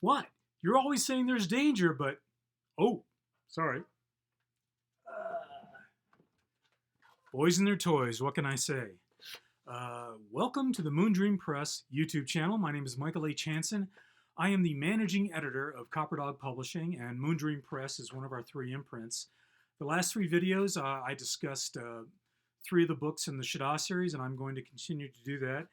What? You're always saying there's danger, but oh, sorry. Boys and their toys, what can I say? Welcome to the Moondream Press YouTube channel. My name is Michael H. Hanson. I am the managing editor of Copper Dog Publishing, and Moondream Press is one of our three imprints. The last three videos, I discussed three of the books in the Sha'Daa series, and I'm going to continue to do that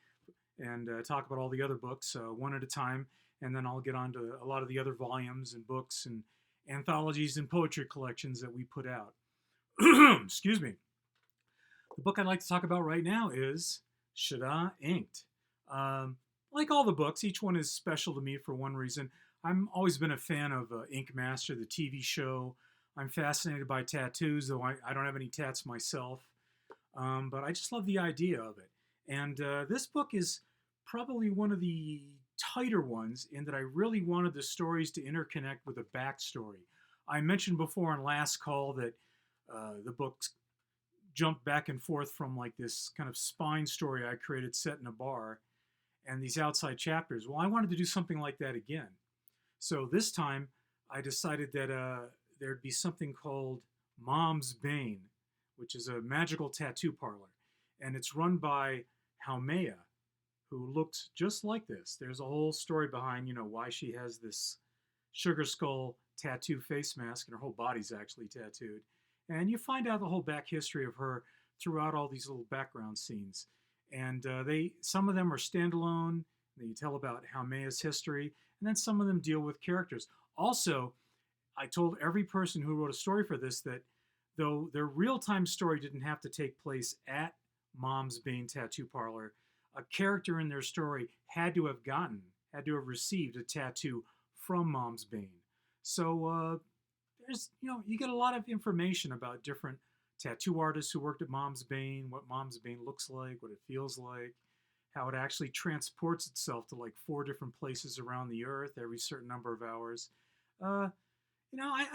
and talk about all the other books one at a time, and then I'll get on to a lot of the other volumes and books and anthologies and poetry collections that we put out. Excuse me. The book I'd like to talk about right now is Sha'Daa Inked. Like all the books, each one is special to me for one reason. I've always been a fan of Ink Master, the TV show. I'm fascinated by tattoos, though I don't have any tats myself. But I just love the idea of it. And this book is probably one of the tighter ones in that I really wanted the stories to interconnect with a backstory. I mentioned before on last call that the books jump back and forth from like this kind of spine story I created set in a bar and these outside chapters. Well, I wanted to do something like that again. So this time I decided that there'd be something called Mom's Bane, which is a magical tattoo parlor. And it's run by Haumea, who looks just like this. There's a whole story behind, why she has this sugar skull tattoo face mask and her whole body's actually tattooed. And you find out the whole back history of her throughout all these little background scenes. And some of them are standalone. They tell about Haumea's history, and then some of them deal with characters. Also, I told every person who wrote a story for this that though their real-time story didn't have to take place at Mom's Bane Tattoo Parlor, a character in their story had to have received a tattoo from Mom's Bane. So there's, you get a lot of information about different tattoo artists who worked at Mom's Bane, what Mom's Bane looks like, what it feels like, how it actually transports itself to like 4 different places around the earth every certain number of hours. I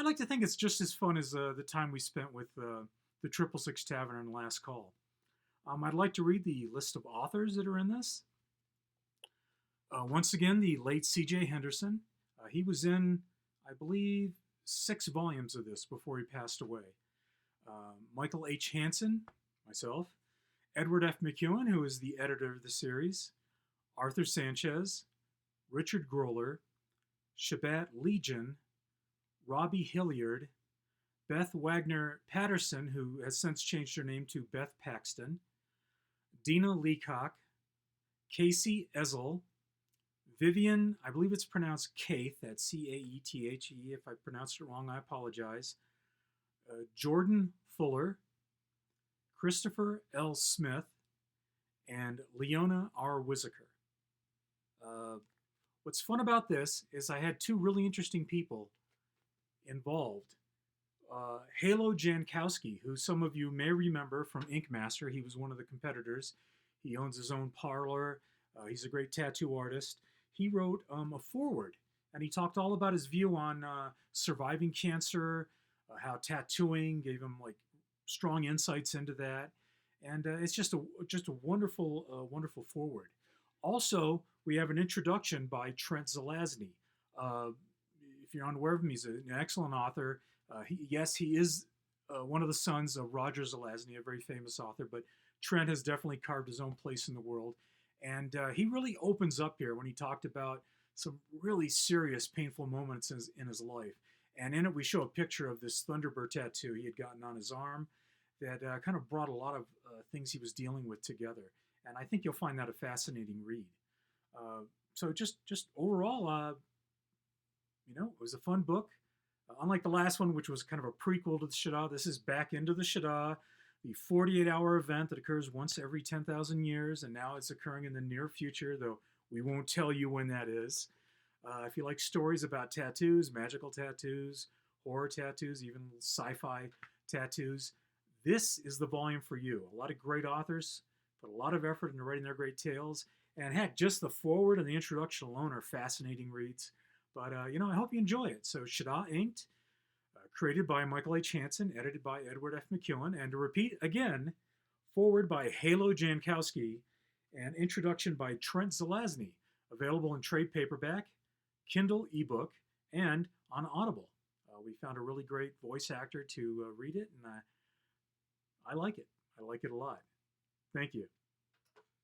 like to think it's just as fun as the time we spent with the 666 Tavern and Last Call. I'd like to read the list of authors that are in this. Once again, the late C.J. Henderson. He was in, I believe, 6 volumes of this before he passed away. Michael H. Hanson, myself. Edward F. McKeown, who is the editor of the series. Arthur Sanchez. Richard Groller. Shabat Legion. Robbie Hilliard. Beth Wagner Patterson, who has since changed her name to Beth Paxton. Dina Leacock. Casey Ezel. Vivian, I believe it's pronounced Caeth, that's Caethe. If I pronounced it wrong, I apologize. Jordan Fuller, Christopher L. Smith, and Leona R. Wizaker. What's fun about this is I had 2 really interesting people involved. Halo Jankowski, who some of you may remember from Ink Master. He was one of the competitors. He owns his own parlor. He's a great tattoo artist. He wrote a foreword, and he talked all about his view on surviving cancer, how tattooing gave him like strong insights into that, and it's just a wonderful foreword. Also, we have an introduction by Trent Zelazny. If you're unaware of him, he's an excellent author. He is one of the sons of Roger Zelazny, a very famous author, but Trent has definitely carved his own place in the world. And he really opens up here when he talked about some really serious, painful moments in his life. And in it, we show a picture of this Thunderbird tattoo he had gotten on his arm that kind of brought a lot of things he was dealing with together. And I think you'll find that a fascinating read. So just overall, it was a fun book. Unlike the last one, which was kind of a prequel to the Sha'Daa, this is back into the Sha'Daa, the 48-hour event that occurs once every 10,000 years, and now it's occurring in the near future, though we won't tell you when that is. If you like stories about tattoos, magical tattoos, horror tattoos, even sci-fi tattoos, this is the volume for you. A lot of great authors put a lot of effort into writing their great tales, and heck, just the foreword and the introduction alone are fascinating reads. But, I hope you enjoy it. So, Sha'Daa Inked, created by Michael H. Hanson, edited by Edward F. McKeown, and to repeat again, foreword by Halo Jankowski, and introduction by Trent Zelazny, available in trade paperback, Kindle ebook and on Audible. We found a really great voice actor to read it, and I like it. I like it a lot. Thank you.